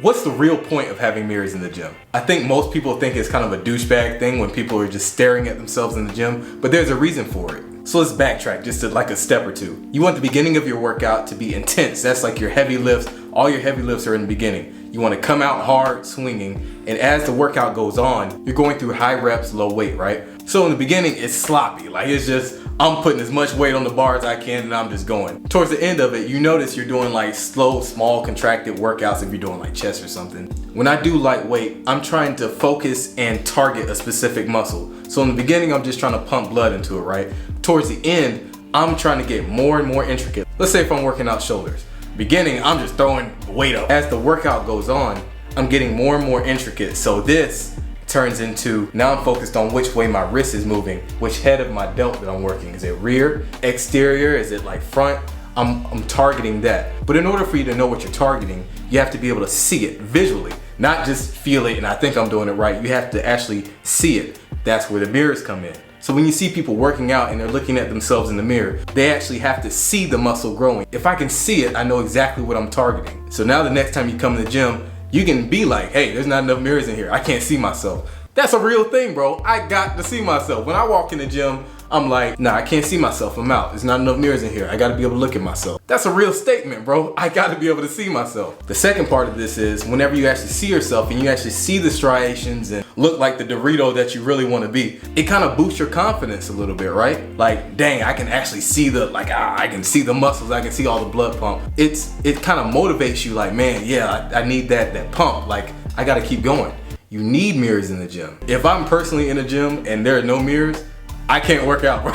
what's the real point of having mirrors in the gym? I think most people think it's kind of a douchebag thing when people are just staring at themselves in the gym, but there's a reason for it. So let's backtrack just to like a step or two. You want the beginning of your workout to be intense. That's like your heavy lifts. All your heavy lifts are in the beginning. You want to come out hard, swinging, and as the workout goes on, you're going through high reps, low weight, right? So in the beginning, it's sloppy. Like it's just, I'm putting as much weight on the bar as I can and I'm just going. Towards the end of it, you notice you're doing like slow, small, contracted workouts if you're doing like chest or something. When I do light weight, I'm trying to focus and target a specific muscle. So in the beginning, I'm just trying to pump blood into it, right? Towards the end, I'm trying to get more and more intricate. Let's say if I'm working out shoulders. Beginning, I'm just throwing weight up. As the workout goes on, I'm getting more and more intricate. So this turns into, now I'm focused on which way my wrist is moving, which head of my delt that I'm working. Is it rear, exterior, is it like front? I'm targeting that. But in order for you to know what you're targeting, you have to be able to see it visually, not just feel it and I think I'm doing it right. You have to actually see it. That's where the mirrors come in. So when you see people working out and they're looking at themselves in the mirror, they actually have to see the muscle growing. If I can see it, I know exactly what I'm targeting. So now the next time you come to the gym, you can be like, hey, there's not enough mirrors in here. I can't see myself. That's a real thing, bro. I got to see myself. When I walk in the gym, I'm like, nah, I can't see myself. I'm out. There's not enough mirrors in here. I gotta be able to look at myself. That's a real statement, bro. I gotta be able to see myself. The second part of this is whenever you actually see yourself and you actually see the striations and look like the Dorito that you really wanna be, it kind of boosts your confidence a little bit, right? Like, dang, I can actually see I can see the muscles. I can see all the blood pump. It kind of motivates you like, man, yeah, I need that pump. Like, I gotta keep going. You need mirrors in the gym. If I'm personally in a gym and there are no mirrors, I can't work out, bro.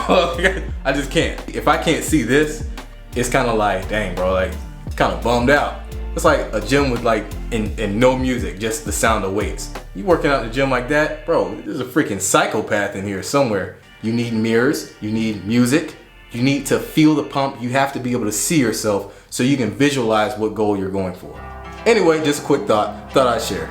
I just can't. If I can't see this, it's kind of like, dang, bro, like kind of bummed out. It's like a gym with like, and no music, just the sound of weights. You working out in the gym like that, bro, there's a freaking psychopath in here somewhere. You need mirrors, you need music, you need to feel the pump. You have to be able to see yourself so you can visualize what goal you're going for. Anyway, just a quick thought I'd share.